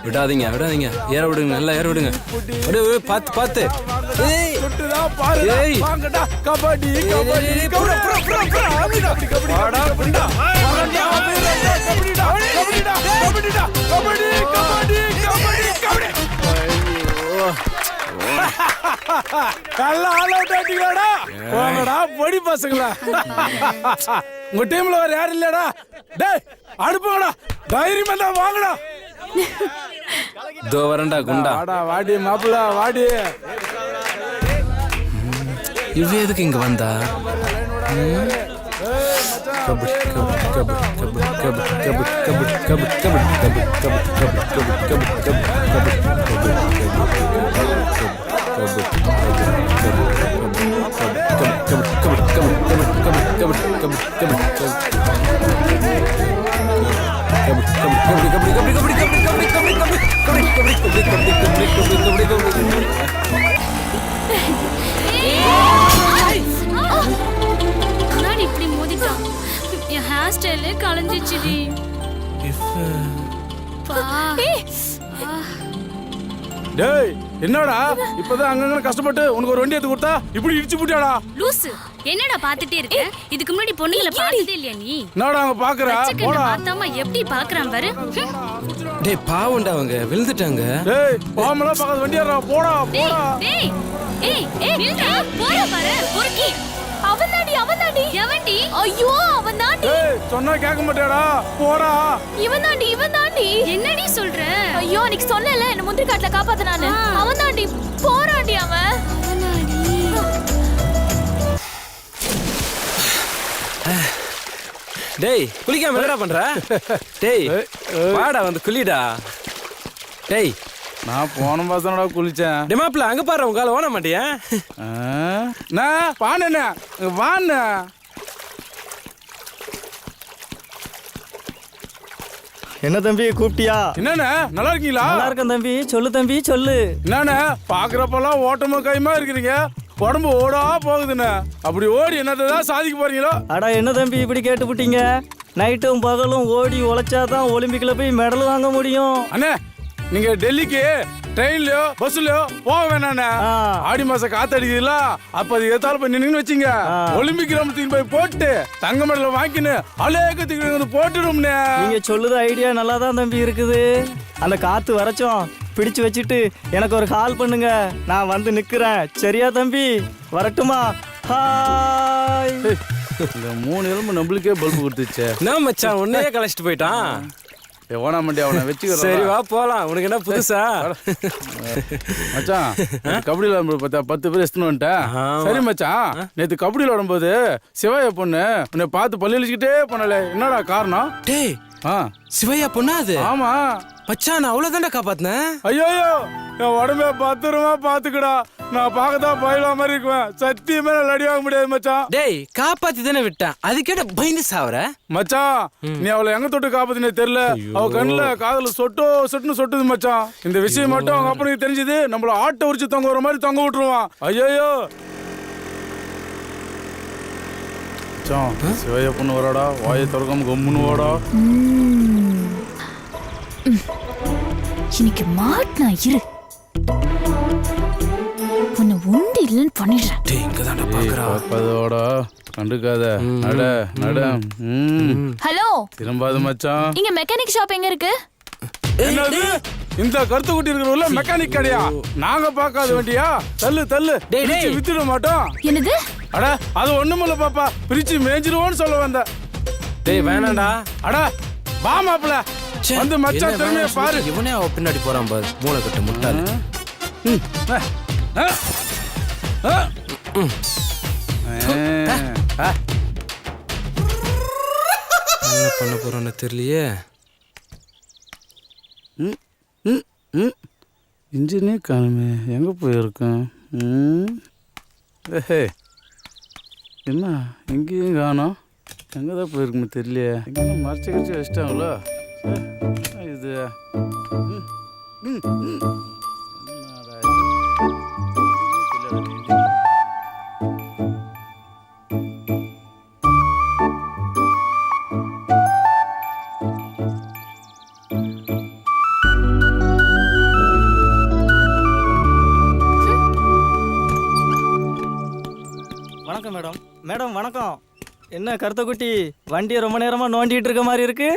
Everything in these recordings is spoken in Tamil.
விடாதீங்க விடாதீங்க, ஏற விடுங்க, நல்லா ஏற விடுங்க. அப்படியே பார்த்து பார்த்து. ஏய் பாரு ஏய் வாங்கடா கபடி கபடி கபடி கபடி கபடி வாடா புண்டா வாடா கபடிடா கபடிடா கபடிடா கபடி கபடி கபடி கபடி. ஐயோ கல்ல ஆல் அவுட் ஆயிட்டீங்கடா. வாங்கடா பொடி பசங்களா. உங்க டீம்ல வேற யாரும் இல்லடா. டேய் அனுப்புங்கடா, தைரியமா தான் வாங்கடா. தோ வரண்டா குண்டா. வாடா வாடி மாப்பிள்ள வாடி. இவ எதுக்கு இங்க வந்தா? கபடி கபடி கபடி கபடி கபடி கபடி கபடி கபடி கபடி கபடி கபடி இப்படி மோதிட்டான். என் ஹேர் ஸ்டைலே கலைஞ்சிச்சுடி. டேய் என்னடா இப்பதான் அங்கங்க கஷ்டப்பட்டு உனக்கு ஒரு வண்டி எடுத்து கொடுத்தா இப்படி இடிச்சு போட்டியாடா. லூசு, என்னடா பாத்துட்டே இருக்க? இதுக்கு முன்னாடி பொண்ணுங்களை பார்த்ததே இல்லையா நீ? என்னடா அங்க பாக்குற? போடா. பார்த்தாம எப்படி பாக்குறான் பாரு. டேய் பாவண்டா, அவங்க விழுந்துட்டாங்க. டேய் பாமலா பக்கத்து வண்டி ஏறா. போடா போடா. டேய் ஏய் ஏய் நில்றா. போடா பாரு பொறுக்கி. அவன்தாடி எவன்டி? ஐயோ அவன்தாடி. டேய் சொன்னா கேட்க மாட்டேடா. போடா. இவன்தாடி. என்னடி சொல்ற? ஐயோ அன்னைக்கு சொன்னேல என்ன முந்திரி காட்டுல காப்பாத்த நானு. அவன்தாடி. போறாடி அவன். டேய் குளிக்காம என்னடா பண்ற? டேய் வாடா வந்து குளிடா. டேய் நான் போன மாசம்டா குளிச்சேன். டேய் மாப்ள அங்க பாரு, உங்க கால ஓட மாட்டியா? நான் வாண்ணே வாண்ணே. என்ன தம்பி கூப்பிட்டியா? என்னண்ணே நல்லா இருக்கீங்களா? நல்லா இருக்கேன் தம்பி. சொல்லு தம்பி சொல்லு. என்னண்ணே பாக்குறப்பெல்லாம் ஓட்டமா கைமா இருக்கிறீங்க, உடம்பு ஓடா போகுதுண்ணே. அப்படி ஓடி என்னதான் சாதிக்க போறீங்களோ? அடா என்ன தம்பி இப்படி கேட்டுவிட்டீங்க? நைட்டும் பகலும் ஓடி உழைச்சாதான் ஒலிம்பிக்ல போய் மெடல் வாங்க முடியும். அண்ணே நீங்க டெல்லிக்கு ட்ரெயின்லயோ பஸ்லயோ போக வேணாண்ணே. ஆடி மாசம் காத்தடிக்குதுல, அப்ப அது எதால போய் நின்னு வச்சுங்க. ஒலிம்பிக் ரமத்துக்கு போய் போட்டு தங்க மெடல் வாங்கின்னு அலேக்கத்துக்கு வந்து போட்டுடும்னே. நீங்க சொல்லுது ஐடியா நல்லா தான் தம்பி இருக்குது. அந்த காத்து வரச்சும் பிடிச்சு வச்சுட்டு எனக்கு ஒரு கால் பண்ணுங்க, நான் வந்து நிக்கிறேன். சரியா தம்பி? வரட்டுமா? ஹாய். இந்த 3 எலும்பு நம்மளுக்கே பல்பு கொடுத்துச்சே. நான் மச்சான் உன்னையே கலச்சிட்டு போயிட்டான். ஓனா மண்டி அவனை வச்சுக்கிறேன். சரி வா போலாம். உனக்கு என்ன புதுசா? மச்சான் கபடியில் பார்த்தா 10 பேர் எஸ்துன்னு வந்துட்டேன். சரி மச்சான், நேற்று கபடியில் விடும்போது சிவாய பொண்ணு உன்னை பார்த்து பள்ளி அழிச்சுக்கிட்டே போனல, என்னடா காரணம்? டேய் சிவையா பொண்ணா அது? ஆமா மச்சான் நான் அவ்வளவுதான்டா காப்பாத்தினேன். ஐயோ என் உடம்பே பத்திரமா பாத்துக்கடா. நான் பார்க்கதான் பயிலா மாதிரி இருக்குவேன். சத்தியமே நான் அடி வாங்க முடியாது மச்சான். டேய் காப்பாத்தி தானே விட்டேன், அதுக்கேட்ட பயந்து சாவற மச்சான். நீ அவளை எங்க தொட்டு காப்பாத்தினே தெரியல. அவ கண்ணுல காதல சொட்டுன்னு சொட்டுது மச்சான். இந்த விஷயம் மட்டும் அவங்க அப்பனுக்கு தெரிஞ்சது, நம்மள ஆட்டை உரிச்சு தொங்க வர மாதிரி தொங்க விட்டுருவான். ஐயோ சிவைய பொண்ணு வராடா, வாயை திறக்காம கம்முன்னு வாடா. இன்னைக்கு மாட்டினா இரு, உன்னை உண்டு இல்லைன்னு பண்ணிடுறேன். டேய் இங்கதான்டா பாக்குறா. பாப்பதோடா கண்டுக்காத. நட நட. ஹலோ திரும்பாது மச்சான். இங்க மெக்கானிக் ஷாப் எங்க இருக்கு? என்னது இந்த கருத்து குட்டி இருக்கிற மெக்கானிக் கடையா? நாங்க பாக்காத வேண்டியா? தள்ளு தள்ளு. டேய் வித்துட மாட்டோம். என்னது? அட அது ஒண்ணுமில்ல பாப்பா, பிரிச்சு மேஞ்சிருவோன்னு சொல்ல வந்த. டேய் வேணாண்டா. அட வா மாப்ள வந்து மச்சான் திறமைய பாரு. இவனே அவ பின்னாடி போறான் பாரு, மூளை கட்ட முட்டாள. என்ன பண்ண போறோன்னு தெரியலையே. இன்ஜினே காணுமே, எங்க போயிருக்கேன்? என்ன எங்கேயும் காணோம்? எங்கதான் போயிருக்குமே தெரியலையே. எங்கேயும் மறைச்சு கடிச்சு வச்சிட்டாங்களோ இது. வணக்கம். என்ன கருத்தக்குட்டி, வண்டியை ரொம்ப நேரமா நோண்டிட்டு இருக்க மாதிரி இருக்கு.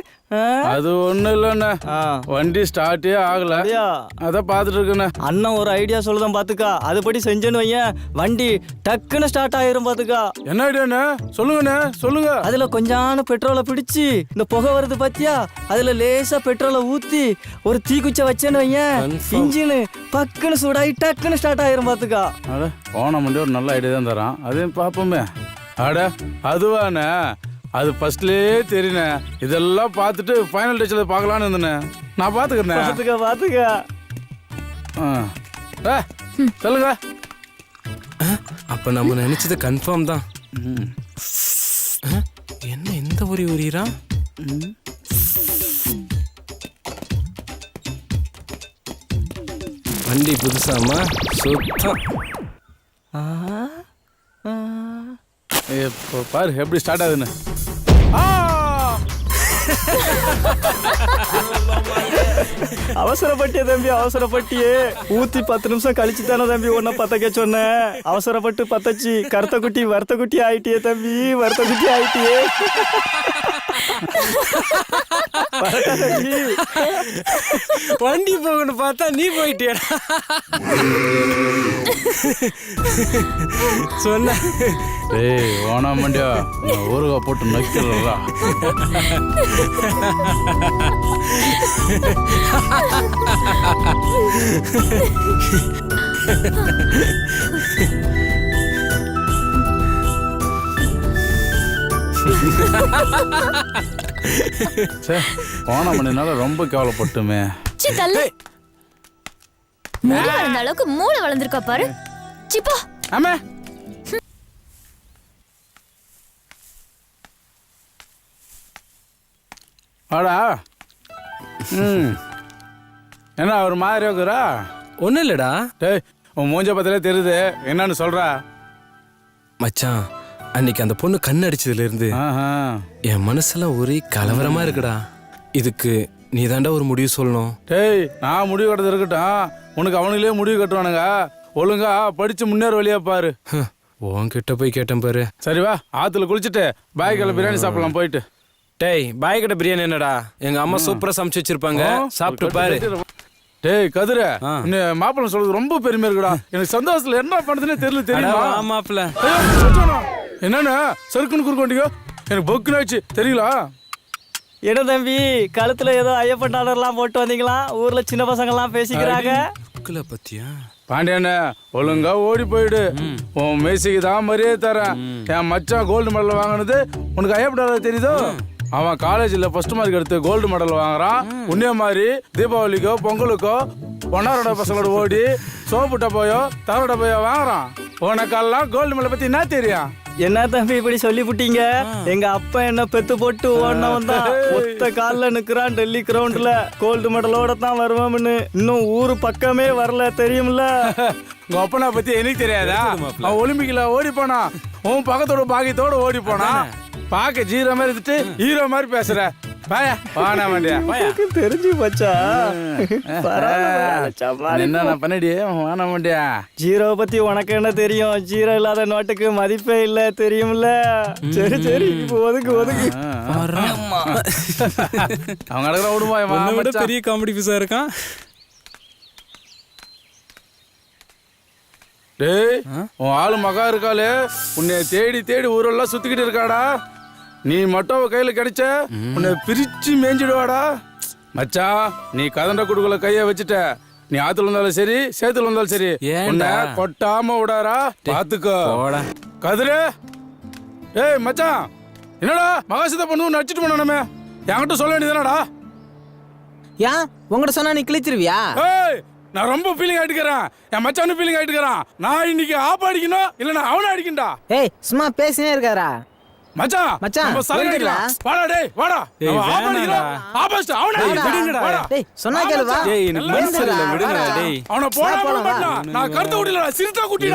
அது ஒண்ணும் இல்லண்ணே, ஆ. வண்டி ஸ்டார்ட்டே ஆகல, அப்படியா? அதான் பாத்துட்டு இருக்கேண்ணே. அண்ணன் ஒரு ஐடியா சொல்லுதான் பாத்துக்கா. அதுபடி செஞ்சேன்னு வையன், வண்டி டக்குன்னு ஸ்டார்ட் ஆயிரும் பாத்துக்கா. என்ன ஐடியாண்ணே? சொல்லுங்கண்ணே, சொல்லுங்க. அதுல கொஞ்சான பெட்ரோலை பிடிச்சி, இந்த புகை வருது பாத்தியா, அதுல லேசா பெட்ரோலை ஊத்தி ஒரு தீக்குச்சை வச்சேன்னு வையன், இன்ஜின் பக்குன்னு சூடாகி டக்குன்னு ஸ்டார்ட் ஆயிரும் பாத்துக்கா. அட போன மண்டி ஒரு நல்ல ஐடியா தான் தரான், அதையும் பார்ப்போமே. அட அதுவாண்ணே, அது ஃபர்ஸ்ட்லேயே தெரியுண்ணே. இதெல்லாம் பார்த்துட்டு ஃபைனல் டச்சில் பார்க்கலான்னு இருந்தேண்ணே. நான் பார்த்துக்கிறேன். பாத்துக்கா பாத்துக்கா. சொல்லுங்க. அப்ப நம்ம நினைச்சது கன்ஃபார்ம் தான். என்ன இந்த ஒரு உரியரா? வண்டி புதுசாமா சுத்தம். இப்போ பாரு எப்படி ஸ்டார்ட் ஆகுதுன்னு. அவசரப்பட்டியே தம்பி, அவசரப்பட்டியே. ஊத்தி 10 நிமிஷம் கழிச்சு தானே தம்பி உன்னை பத்தக்க சொன்னேன். அவசரப்பட்டு பத்தச்சு கருத்த குட்டி வருத்த குட்டி ஆயிட்டியே தம்பி, வருத்த குட்டி ஆயிட்டியே. வண்டி போகணும் பார்த்தா நீ போயிட்டியா? சொன்ன ஏய் ஓனா மண்டியா, ஊருகா போட்டு நக்கிறா. போன மணினால ரொம்ப கேவலப்பட்டுமே. முடி வளர்ந்த அளவுக்கு மூளை வளர்ந்துருக்கா பாரு. சிப்பா ஆமா ஆடா. என்ன ஒரு மாதிரி இருக்குறா? ஒன்றும் இல்லைடா. டேய் உன் மூஞ்ச பத்திலே தெரியுது, என்னன்னு சொல்றா? மச்சான், அன்னைக்கு அந்த பொண்ணு கண் அடிச்சதுல இருந்து என் மனசெல்லாம் ஒரே கலவரமா இருக்குடா. இதுக்கு நீ தாண்டா ஒரு முடிவு சொல்லணும். டேய் நான் முடிவு கட்டுறது இருக்கட்டும், உனக்கு அவனுங்களே முடிவு கட்டுவானுங்க. ஒழுங்கா படிச்சு முன்னேற வழியா பாரு. உன்கிட்ட போய் கேட்டேன் பாரு. சரி வா, ஆத்துல குளிச்சுட்டு பாய்க்கல பிரியாணி சாப்பிடலாம் போயிட்டு. டேய் பாய் கிட்ட பிரியாணி என்னடா? எங்க அம்மா சூப்பரா சமைச்சு வச்சிருப்பாங்க, சாப்பிட்டு பாரு. டேய் கதிர, மாப்பிள்ளை சொல்றது ரொம்ப பெருமையா இருக்குடா. எனக்கு சந்தோஷத்துல என்ன பண்றதுன்னே தெரியல. தெரியுமா மாப்பிள்ள? என்னன்னா சறுக்குன்னு குறுக்கோண்டியோ, எனக்கு பொக்குனாச்சு தெரியல. என்ன தம்பி, கழுத்துல ஏதோ ஐயப்பன் டாலர்லாம் போட்டு வந்தீங்களா? ஊர்ல சின்ன பசங்க எல்லாம் பேசிக்கிறாங்க. பத்தியா பாண்டியண்ண, ஒழுங்கா ஓடி போயிடு. உன் மேசிக்கு தான் மரியாதை தரேன். என் மச்சான் கோல்டு மெடல் வாங்கினது உனக்கு ஐயப்படாத தெரியுதோ? அவன் காலேஜில் ஃபர்ஸ்ட் மார்க் எடுத்து கோல்டு மெடல் வாங்குறான். உன்னே மாதிரி தீபாவளிக்கோ பொங்கலுக்கோ பொன்னாரோட பசங்களோட ஓடி சோப்பு டப்பையோ தவற டப்பையோ வாங்குறான். உனக்கெல்லாம் கோல்டு மெடல் பத்தி என்ன தெரியும்? என்ன தம்பி இப்படி சொல்லி புட்டீங்க? எங்க அப்பா என்ன பெத்து போட்டு ஓடினவன் தான். ஒத்த கால்ல நிக்கிறான் டெல்லி கிரவுண்ட்ல. கோல்டு மெடலோட தான் வருவான்னு இன்னும் ஊரு பக்கமே வரல, தெரியும்ல? உங்க அப்பனா பத்தி எனக்கு தெரியாதா? அவன் ஒலிம்பிக்ல ஓடி போனா, உன் பக்கத்தோட பாக்கியத்தோட ஓடி போனா. பாக்க ஜீரோ மாதிரி இருந்துட்டு ஹீரோ மாதிரி பேசுற. பாயா வானா வண்டியா தெரிஞ்சு பச்சா. என்ன பண்ணடி வானா வண்டியா? ஜீரோவை பத்தி உனக்கு என்ன தெரியும்? ஜீரோ இல்லாத நோட்டுக்கு மதிப்பே இல்ல, தெரியும்ல? சரி சரி, இப்போ ஒதுக்கு ஒதுக்கு. அவங்க நடக்கிற விடுமா, பெரிய காமெடி பீஸா இருக்கான். டேய் உன் ஆளு மகா இருக்காளே, உன்னை தேடி தேடி ஊரெல்லாம் சுத்திக்கிட்டு இருக்காடா. நீ மட்டும் அவ கையில கிடைச்ச உன்னை பிரிச்சு மேய்ஞ்சிடுவாடா. மச்சான், நீ கதண்ட குடுக்குள்ள கைய வச்சுட்ட. நீ ஆத்துல வந்தாலும் சரி சேத்துல வந்தாலும் சரி உன்னை கொட்டாம விடாரா, பாத்துக்கோ. கதிரு, ஏய் மச்சான், என்னடா மகாசித பண்ணு நடிச்சிட்டு போனானமே, என்கிட்ட சொல்ல வேண்டியதானடா? ஏன் உங்ககிட்ட சொன்னா நீ கிழிச்சிருவியா? ஏய் நான் ரொம்ப ஃபீலிங் ஆயிட்டுக்கிறேன். என் மச்சானு ஃபீலிங் ஆயிட்டுக்கிறான். நான் இன்னைக்கு ஆப் அடிக்கணும், இல்ல நான் அவனை அடிக்கண்டா. ஏய் சும்மா பேசினே இருக்காரா மச்சான்? மச்சான், நம்ம சரங்கடா. வாடா டேய் வாடா. நம்ம ஆப் அடிக்கணும். ஆபஸ்ட் அவனை விடுங்கடா. டேய் சொன்னா கேளு வா. டேய் எனக்கு மனசு இல்ல, விடுங்கடா டேய். அவனை போடா. நான் கருத்து விடல, சிறுத்தை குட்டி.